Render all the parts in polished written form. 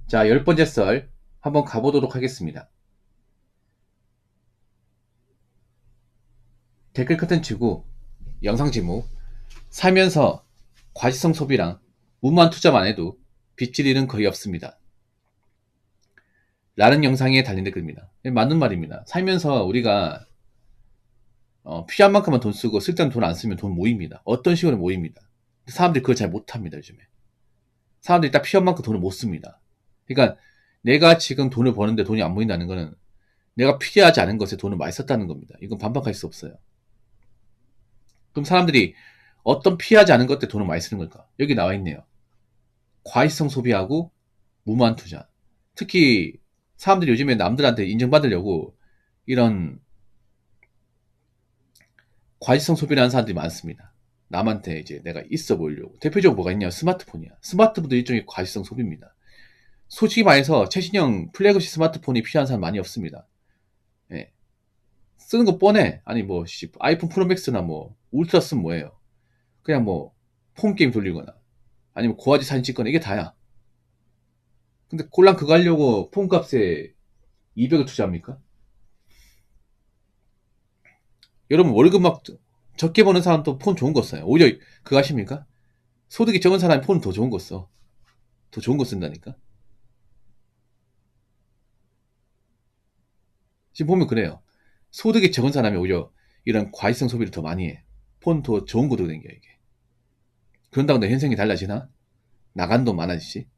자, 10번째 썰 한번 가보도록 하겠습니다. 댓글 커튼 치고 영상 제목 살면서 과시성 소비랑 무모한 투자만 해도 빚질 일은 거의 없습니다. 라는 영상에 달린 댓글입니다. 맞는 말입니다. 살면서 우리가 필요한 만큼만 돈 쓰고 쓸데없는 돈 안 쓰면 돈 모입니다. 어떤 식으로 모입니다. 사람들이 그걸 잘 못합니다. 요즘에 사람들이 딱 필요한 만큼 돈을 못 씁니다. 그러니까 내가 지금 돈을 버는데 돈이 안 모인다는 거는 내가 필요하지 않은 것에 돈을 많이 썼다는 겁니다. 이건 반박할 수 없어요. 그럼 사람들이 어떤 필요하지 않은 것에 돈을 많이 쓰는 걸까? 여기 나와 있네요. 과시성 소비하고 무모한 투자. 특히 사람들이 요즘에 남들한테 인정받으려고 이런 과시성 소비를 하는 사람들이 많습니다. 남한테 이제 내가 있어 보이려고. 대표적으로 뭐가 있냐? 스마트폰이야. 스마트폰도 일종의 과시성 소비입니다. 솔직히 말해서 최신형 플래그십 스마트폰이 필요한 사람 많이 없습니다. 예. 쓰는 거 뻔해. 아니 뭐 아이폰 프로맥스나 뭐 울트라 쓰면 뭐예요? 그냥 뭐 폰 게임 돌리거나 아니면 고화질 사진 찍거나 이게 다야. 근데 꼴랑 그거 하려고 폰 값에 200을 투자합니까? 여러분 월급 막 적게 버는 사람도 폰 좋은 거 써요. 오히려 그거 아십니까? 소득이 적은 사람이 폰 더 좋은 거 써. 더 좋은 거 쓴다니까? 지금 보면 그래요. 소득이 적은 사람이 오히려 이런 과시성 소비를 더 많이 해. 폰 더 좋은 거 들고 댕겨 이게. 그런다고 내 현생이 달라지나? 나간 돈 많아지지?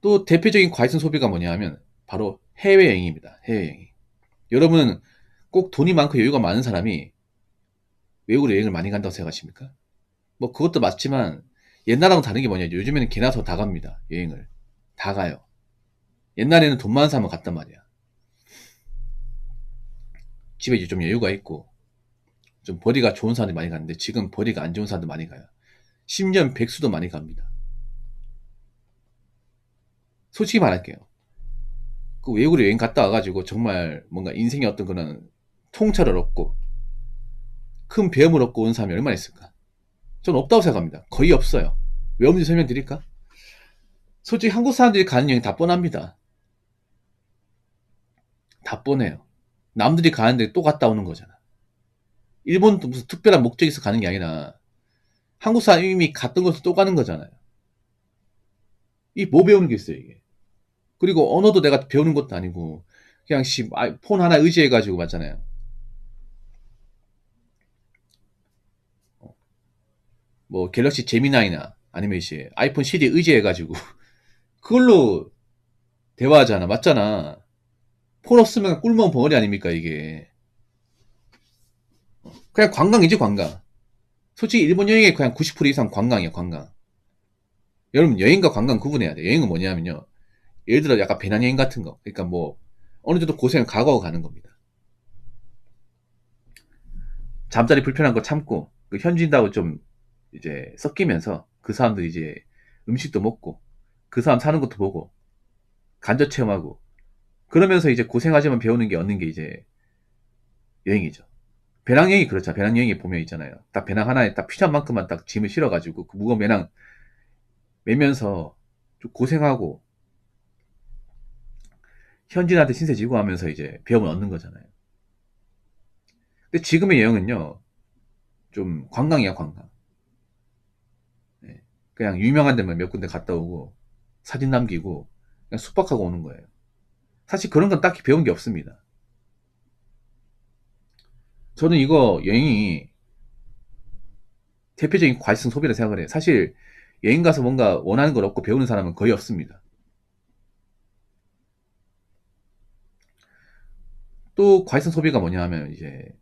또 대표적인 과시성 소비가 뭐냐 하면 바로 해외여행입니다. 해외여행. 여러분은 꼭 돈이 많고 여유가 많은 사람이 외국으로 여행을 많이 간다고 생각하십니까? 뭐 그것도 맞지만 옛날하고는 다른 게 뭐냐, 요즘에는 개나 소 다 갑니다. 여행을 다 가요. 옛날에는 돈 많은 사람은 갔단 말이야. 집에 이제 좀 여유가 있고 좀 벌이가 좋은 사람들이 많이 가는데 지금 벌이가 안 좋은 사람들 많이 가요. 심지어 백수도 많이 갑니다. 솔직히 말할게요. 그 외국으로 여행 갔다 와가지고 정말 뭔가 인생의 어떤 그런 통찰을 얻고 큰 배움을 얻고 온 사람이 얼마나 있을까? 전 없다고 생각합니다. 거의 없어요. 왜 없는지 설명드릴까? 솔직히 한국 사람들이 가는 여행 다 뻔합니다. 다 뻔해요. 남들이 가는데 또 갔다 오는 거잖아. 일본도 무슨 특별한 목적이 있어 가는 게 아니라 한국 사람이 이미 갔던 곳을 또 가는 거잖아요. 이 뭐 배우는 게 있어요, 이게. 그리고 언어도 내가 배우는 것도 아니고 그냥 폰 하나 의지해가지고 맞잖아요. 뭐 갤럭시 제미나이나 아니면 이제 아이폰 시리 의지해가지고 그걸로 대화하잖아. 맞잖아. 폰 없으면 꿀먹은 벙어리 아닙니까 이게. 그냥 관광이지 관광. 솔직히 일본 여행의 그냥 90% 이상 관광이야 관광. 여러분 여행과 관광 구분해야 돼. 여행은 뭐냐면요, 예를 들어 약간 배낭여행 같은 거. 그러니까 뭐 어느 정도 고생을 각오하고 가는 겁니다. 잠자리 불편한 거 참고 그 현지인하고 좀 이제 섞이면서 그 사람들 이제 음식도 먹고 그 사람 사는 것도 보고 간접 체험하고 그러면서 이제 고생하지만 배우는 게 얻는 게 이제 여행이죠. 배낭여행이 그렇죠. 배낭여행에 보면 있잖아요. 딱 배낭 하나에 딱 필요한 만큼만 딱 짐을 실어가지고 그 무거운 배낭 메면서 좀 고생하고 현지인한테 신세 지고 하면서 이제 배움을 얻는 거잖아요. 근데 지금의 여행은요, 좀 관광이야, 관광. 네. 그냥 유명한 데만 몇 군데 갔다 오고, 사진 남기고, 그냥 숙박하고 오는 거예요. 사실 그런 건 딱히 배운 게 없습니다. 저는 이거 여행이 대표적인 과시성 소비라 생각을 해요. 사실 여행 가서 뭔가 원하는 걸 얻고 배우는 사람은 거의 없습니다. 또 과시성 소비가 뭐냐 하면 이제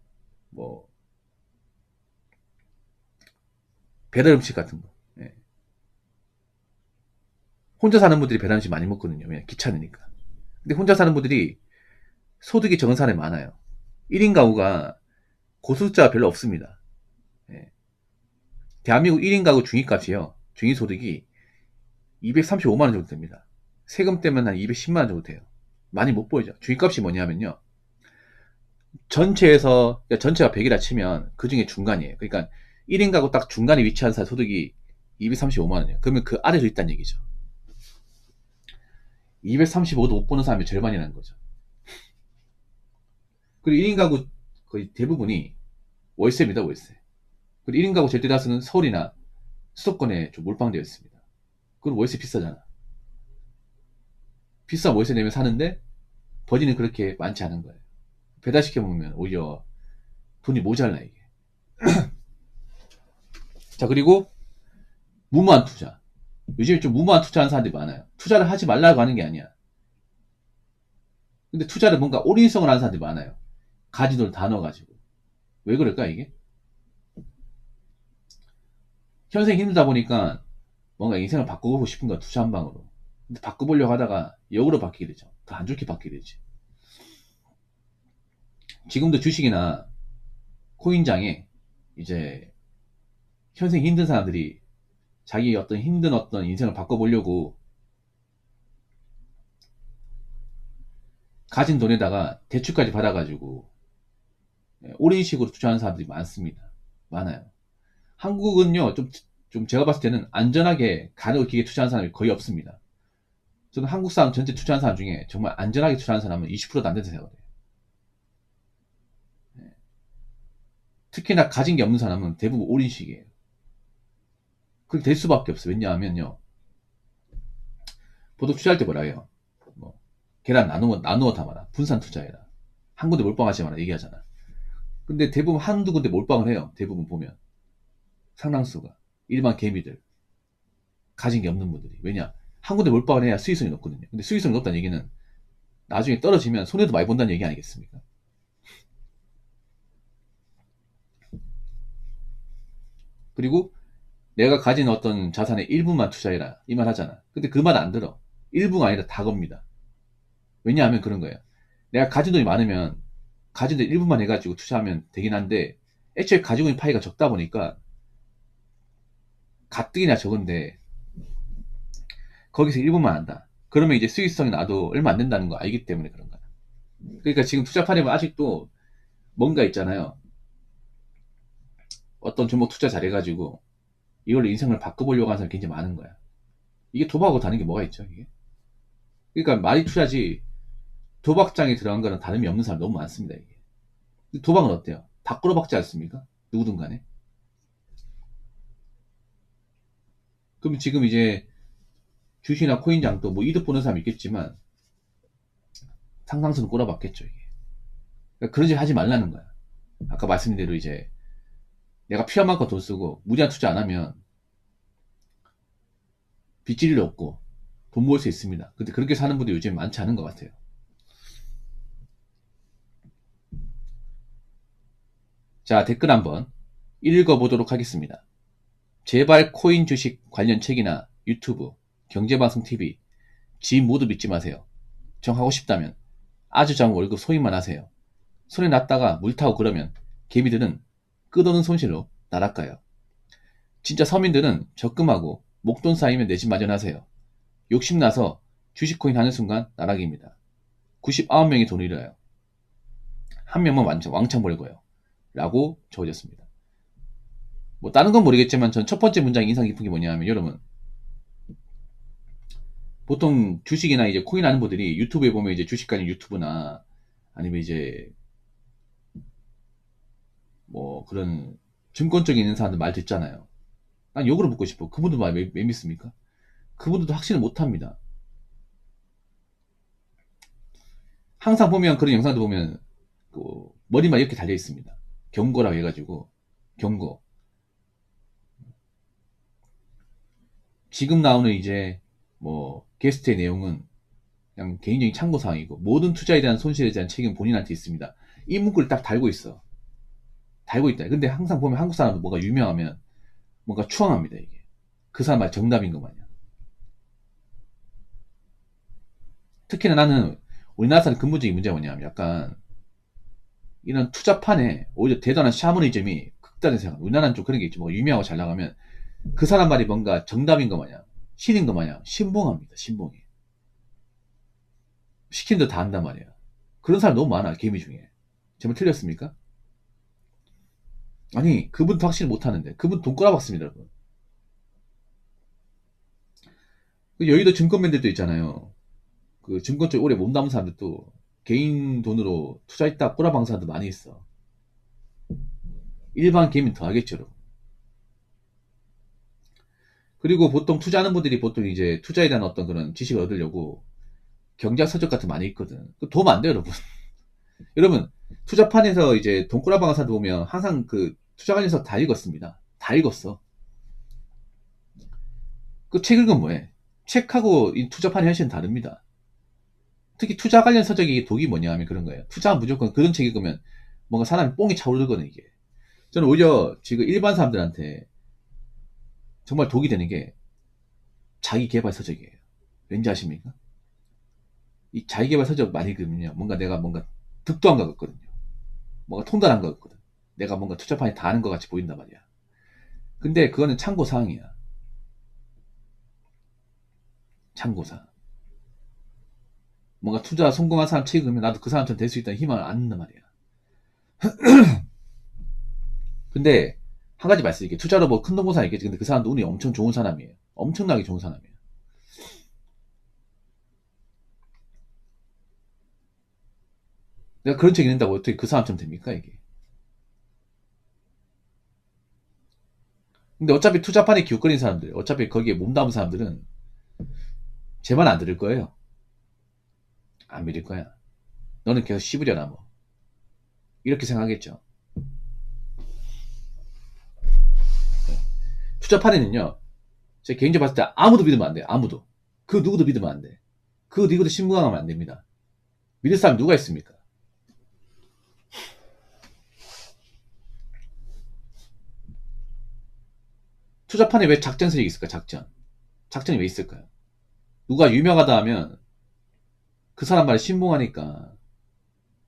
뭐 배달 음식 같은 거. 예. 혼자 사는 분들이 배달 음식 많이 먹거든요. 왜냐 귀찮으니까. 근데 혼자 사는 분들이 소득이 적은 사람이 많아요. 1인 가구가 고소득자가 별로 없습니다. 예. 대한민국 1인 가구 중위값이요. 중위소득이 235만 원 정도 됩니다. 세금 떼면 한 210만 원 정도 돼요. 많이 못 보이죠. 중위값이 뭐냐면요, 전체에서 그러니까 전체가 100이라 치면 그 중에 중간이에요. 그러니까 1인 가구 딱 중간에 위치한 사 소득이 235만 원이에요. 그러면 그 아래로 있다는 얘기죠. 235도 못 보는 사람이 절반이라는 거죠. 그리고 1인 가구 거의 대부분이 월세입니다, 월세. 그리고 1인 가구 절대 다수는 서울이나 수도권에 좀 몰빵되어 있습니다. 그리고 월세 비싸잖아. 비싼 월세 내면 사는데 버진은 그렇게 많지 않은 거예요. 배달시켜 먹으면 오히려 돈이 모자라 이게. 자, 그리고 무모한 투자. 요즘에 좀 무모한 투자하는 사람들이 많아요. 투자를 하지 말라고 하는 게 아니야. 근데 투자를 뭔가 올인성을 하는 사람들이 많아요. 가진 돈을 다 넣어가지고. 왜 그럴까 이게? 현생 힘들다 보니까 뭔가 인생을 바꾸고 싶은 거야, 투자 한 방으로. 근데 바꿔보려고 하다가 역으로 바뀌게 되죠. 더 안 좋게 바뀌게 되지. 지금도 주식이나 코인장에 이제 현생 힘든 사람들이 자기 어떤 힘든 어떤 인생을 바꿔보려고 가진 돈에다가 대출까지 받아가지고 올인식으로 투자하는 사람들이 많습니다. 많아요. 한국은요, 좀 제가 봤을 때는 안전하게 가능한 기계 투자하는 사람이 거의 없습니다. 저는 한국 사람 전체 투자하는 사람 중에 정말 안전하게 투자하는 사람은 20%도 안 된다고 생각해요. 특히나 가진 게 없는 사람은 대부분 올인식이에요. 그렇게 될 수밖에 없어요. 왜냐하면요, 보통 투자할 때 뭐라 해요? 뭐, 계란 나누어 담아라. 분산 투자해라. 한 군데 몰빵하지 마라. 얘기하잖아. 근데 대부분 한두 군데 몰빵을 해요. 대부분 보면. 상당수가. 일반 개미들. 가진 게 없는 분들이. 왜냐? 한 군데 몰빵을 해야 수익성이 높거든요. 근데 수익성이 높다는 얘기는 나중에 떨어지면 손해도 많이 본다는 얘기 아니겠습니까? 그리고 내가 가진 어떤 자산의 일부만 투자해라. 이 말 하잖아. 근데 그 말 안 들어. 일부가 아니라 다 겁니다. 왜냐하면 그런 거예요. 내가 가진 돈이 많으면 가진 돈 일부만 해가지고 투자하면 되긴 한데 애초에 가지고 있는 파이가 적다 보니까 가뜩이나 적은데 거기서 일부만 한다. 그러면 이제 수익성이 나도 얼마 안 된다는 거 알기 때문에 그런 거야. 그러니까 지금 투자판에 아직도 뭔가 있잖아요. 어떤 종목 투자 잘해가지고 이걸로 인생을 바꿔보려고 하는 사람이 굉장히 많은 거야. 이게 도박하고 다른 게 뭐가 있죠, 이게? 그러니까 많이 투자지 도박장에 들어간 거는 다름이 없는 사람 너무 많습니다, 이게. 도박은 어때요? 다 끌어박지 않습니까? 누구든 간에. 그럼 지금 이제 주식이나 코인장도 뭐 이득 보는 사람이 있겠지만 상당수는 꼬라박겠죠, 이게. 그러니까 그런 짓 하지 말라는 거야. 아까 말씀드린 대로 이제 내가 필요한 만큼 돈 쓰고 무리한 투자 안 하면 빚질 일 없고 돈 모을 수 있습니다. 근데 그렇게 사는 분들이 요즘 많지 않은 것 같아요. 자, 댓글 한번 읽어보도록 하겠습니다. 제발 코인 주식 관련 책이나 유튜브, 경제방송 TV, 지인 모두 믿지 마세요. 정 하고 싶다면 아주 작은 월급 소임만 하세요. 손에 났다가 물 타고 그러면 개미들은 끝없는 손실로 날아가요. 진짜 서민들은 적금하고 목돈 쌓이면 내 집 마련하세요. 욕심나서 주식코인 하는 순간 나락입니다. 99명이 돈을 잃어요. 한 명만 왕창 벌고요. 라고 적어졌습니다. 뭐 다른 건 모르겠지만 전 첫 번째 문장 인상 깊은 게 뭐냐면 여러분 보통 주식이나 이제 코인 하는 분들이 유튜브에 보면 이제 주식 관련 유튜브나 아니면 이제 뭐 그런 증권 쪽에 있는 사람들 말 듣잖아요. 난 역으로 묻고 싶어. 그분들 말 왜 믿습니까? 그분들도 확신을 못 합니다. 항상 보면 그런 영상도 보면 그 머리만 이렇게 달려 있습니다. 경고라고 해가지고 경고. 지금 나오는 이제 뭐 게스트의 내용은 그냥 개인적인 참고 사항이고 모든 투자에 대한 손실에 대한 책임은 본인한테 있습니다. 이 문구를 딱 달고 있어. 달고 있다. 근데 항상 보면 한국 사람도 뭔가 유명하면 뭔가 추앙합니다, 이게. 그 사람 말 정답인 것 마냥. 특히나 나는 우리나라 사람 근본적인 문제가 뭐냐면 약간 이런 투자판에 오히려 대단한 샤머니즘이 극단의 생각. 우리나라는 좀 그런 게 있죠. 뭐 유명하고 잘 나가면 그 사람 말이 뭔가 정답인 것 마냥, 신인 것 마냥 신봉합니다. 신봉이. 시키는 대로 다 한단 말이에요. 그런 사람 너무 많아, 개미 중에. 제발 틀렸습니까? 아니, 그분도 확실히 못하는데. 그분 돈 꼬라박습니다, 여러분. 그 여의도 증권맨들도 있잖아요. 그 증권 쪽에 오래 몸담은 사람들도 개인 돈으로 투자했다 꼬라박은 사람도 많이 있어. 일반 개미는 더 하겠죠, 여러분. 그리고 보통 투자하는 분들이 보통 이제 투자에 대한 어떤 그런 지식을 얻으려고 경제학 서적 같은 거 많이 있거든. 그 도움 안 돼요, 여러분. 여러분, 투자판에서 이제 돈 꼬라박은 사람들 보면 항상 그 투자 관련해서 다 읽었습니다. 다 읽었어. 그 책 읽으면 뭐해? 책하고 이 투자판의 현실은 다릅니다. 특히 투자 관련 서적이 독이 뭐냐 하면 그런 거예요. 투자는 무조건 그런 책 읽으면 뭔가 사람이 뽕이 차오르거든, 이게. 저는 오히려 지금 일반 사람들한테 정말 독이 되는 게 자기 개발 서적이에요. 왠지 아십니까? 이 자기 개발 서적 많이 읽으면요. 뭔가 내가 뭔가 득도한 것 같거든요. 뭔가 통달한 것 같거든. 내가 뭔가 투자판에 다 아는 것 같이 보인단 말이야. 근데 그거는 참고사항이야. 참고사항. 뭔가 투자 성공한 사람 책 읽으면 나도 그 사람처럼 될 수 있다는 희망을 안는단 말이야. 근데 한 가지 말씀드릴게요. 투자로 뭐 큰 돈 본 사람 있겠지. 근데 그 사람도 운이 엄청 좋은 사람이에요. 엄청나게 좋은 사람이에요. 내가 그런 책 읽는다고 어떻게 그 사람처럼 됩니까, 이게? 근데 어차피 투자판에 기웃거리는 사람들, 어차피 거기에 몸담은 사람들은 제 말 안 들을 거예요. 안 믿을 거야. 너는 계속 씹으려나 뭐. 이렇게 생각하겠죠. 투자판에는요, 제 개인적으로 봤을 때 아무도 믿으면 안 돼요. 아무도. 그 누구도 믿으면 안 돼. 그 누구도 신봉하면 안 됩니다. 믿을 사람 누가 있습니까? 투자판에 왜 작전 세력이 있을까? 작전이 왜 있을까요? 누가 유명하다 하면 그 사람 말에 신봉하니까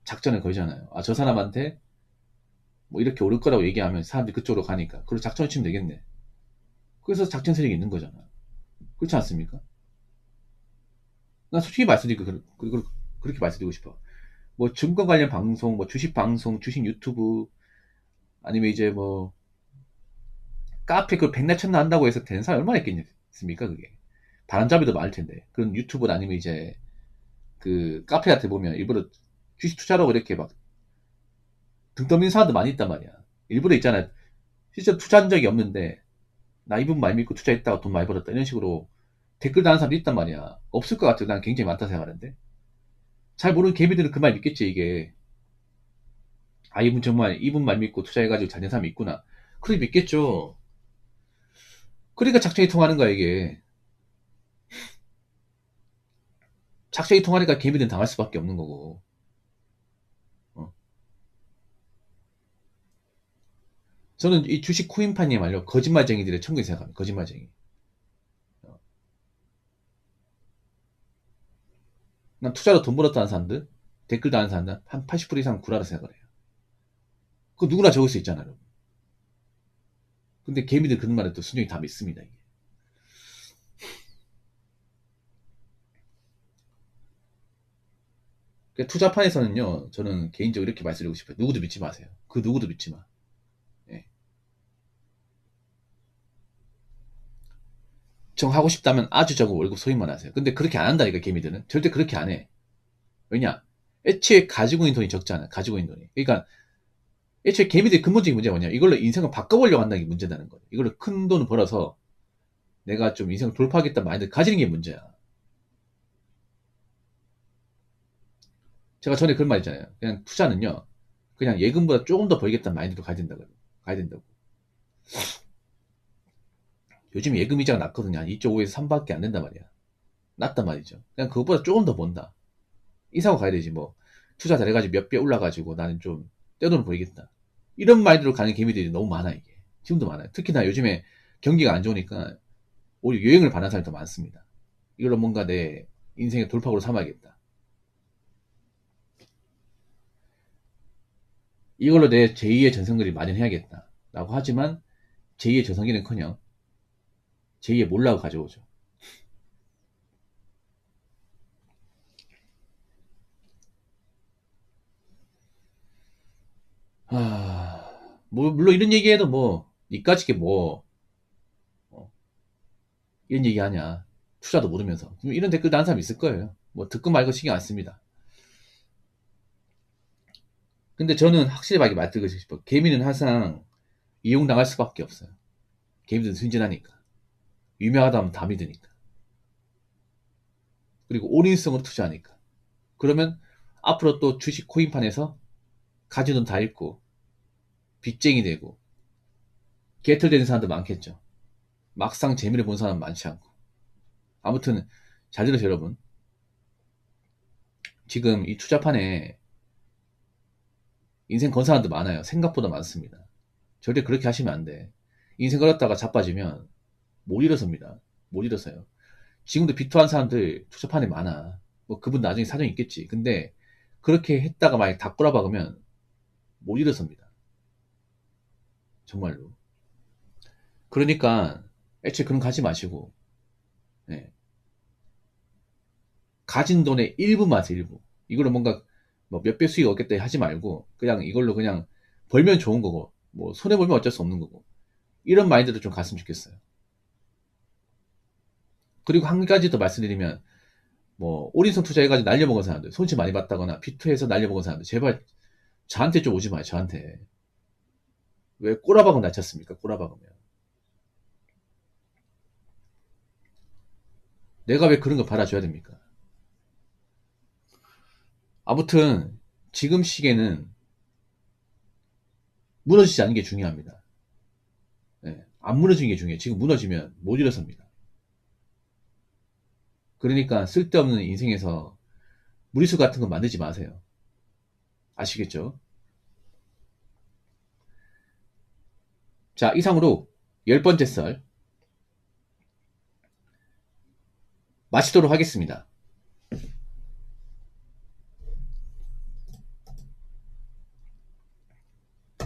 작전을 걸잖아요. 아, 저 사람한테 뭐 이렇게 오를 거라고 얘기하면 사람들이 그쪽으로 가니까. 그리고 작전을 치면 되겠네. 그래서 작전 세력이 있는 거잖아. 그렇지 않습니까? 난 솔직히 말씀드리고 그렇게 말씀드리고 싶어. 뭐 증권 관련 방송, 뭐 주식 방송, 주식 유튜브, 아니면 이제 뭐 카페 그 백날 천나 한다고 해서 되는 사람 얼마나 있겠습니까, 그게. 바람잡이도 많을 텐데. 그런 유튜브나 아니면 이제 그 카페 같은 데 보면 일부러 주식 투자라고 이렇게 막 등 떠미는 사람도 많이 있단 말이야. 일부러 있잖아. 실제 투자한 적이 없는데 나 이분 많이 믿고 투자했다가 돈 많이 벌었다 이런 식으로 댓글 다는 사람도 있단 말이야. 없을 것 같아. 난 굉장히 많다 생각하는데. 잘 모르는 개미들은 그 말 믿겠지, 이게. 아, 이분 정말 이분 말 믿고 투자해가지고 잘 된 사람이 있구나. 그래 믿겠죠. 그러니까 작전이 통하는 거야, 이게. 작전이 통하니까 개미들은 당할 수밖에 없는 거고. 어. 저는 이 주식 코인파님말로 거짓말쟁이들의 천국에 생각합니다. 거짓말쟁이. 어. 난 투자로 돈 벌었다는 사람들, 댓글 다는 사람들 한 80% 이상 구라라 생각을 해요. 그 누구나 적을 수 있잖아요. 근데 개미들 그런 말에 또 순종이 다 믿습니다, 이게. 그러니까 투자판에서는요, 저는 개인적으로 이렇게 말씀드리고 싶어요. 누구도 믿지 마세요. 그 누구도 믿지 마. 예. 정하고 싶다면 아주 적은 월급 소임만 하세요. 근데 그렇게 안 한다니까, 개미들은. 절대 그렇게 안 해. 왜냐? 애초에 가지고 있는 돈이 적잖아. 가지고 있는 돈이. 그러니까 애초에 개미들의 근본적인 문제가 뭐냐? 이걸로 인생을 바꿔보려고 한다는 게 문제라는 거예요. 이걸로 큰 돈을 벌어서 내가 좀 인생을 돌파하겠다 마인드 가지는 게 문제야. 제가 전에 그런 말 있잖아요. 그냥 투자는요, 그냥 예금보다 조금 더 벌겠다는 마인드로 가야 된다고. 가야 된다고. 요즘 예금 이자가 낮거든요. 한 2.5에서 3밖에 안 된단 말이야. 낮단 말이죠. 그냥 그것보다 조금 더 번다. 이사고 가야 되지 뭐. 투자 잘해가지고 몇 배 올라가지고 나는 좀 떼돈을 벌겠다. 이런 마인드로 가는 개미들이 너무 많아, 이게. 지금도 많아요. 특히나 요즘에 경기가 안 좋으니까 오히려 유행을 받는 사람이 더 많습니다. 이걸로 뭔가 내 인생의 돌파구로 삼아야겠다. 이걸로 내 제2의 전성기를 마련해야겠다. 라고 하지만 제2의 전성기는커녕 제2의 몰락을 가져오죠. 뭐, 물론 이런 얘기해도 뭐, 니까짓게 뭐, 어, 이런 얘기 하냐. 투자도 모르면서. 이런 댓글 다는 사람 있을 거예요. 뭐 듣고 말고 신경 안 씁니다. 근데 저는 확실하게 말드리고 싶어. 개미는 항상 이용당할 수밖에 없어요. 개미들은 순진하니까. 유명하다 하면 다 믿으니까. 그리고 올인성으로 투자하니까. 그러면 앞으로 또 주식 코인판에서 가진 돈 다 잃고 빚쟁이 되고 개털되는 사람도 많겠죠. 막상 재미를 본 사람 많지 않고. 아무튼 잘 들으세요, 여러분. 지금 이 투자판에 인생 건 사람도 많아요. 생각보다 많습니다. 절대 그렇게 하시면 안 돼. 인생 걸었다가 자빠지면 못 일어섭니다. 못 일어서요. 지금도 비토한 사람들 투자판에 많아. 뭐 그분 나중에 사정이 있겠지. 근데 그렇게 했다가 만약 다 꼬라박으면 못 일어섭니다. 정말로. 그러니까 애초에 그런 거 하지 마시고, 예. 가진 돈의 일부만 하세요, 일부. 이걸로 뭔가 뭐 몇 배 수익 얻겠다 하지 말고 그냥 이걸로 그냥 벌면 좋은 거고 뭐 손해 보면 어쩔 수 없는 거고 이런 마인드로 좀 갔으면 좋겠어요. 그리고 한 가지 더 말씀드리면 뭐 올인성 투자해가지고 날려먹은 사람들 손실 많이 봤다거나 비투해서 날려먹은 사람들 제발 저한테 좀 오지 마요. 저한테 왜 꼬라박으면 낫지 않습니까? 꼬라박으면 내가 왜 그런 거 받아줘야 됩니까? 아무튼 지금 시기에는 무너지지 않는 게 중요합니다. 예, 안 무너지는 게 중요해요. 지금 무너지면 못 일어섭니다. 그러니까 쓸데없는 인생에서 무리수 같은 거 만들지 마세요. 아시겠죠? 자, 이상으로 10번째 썰 마치도록 하겠습니다.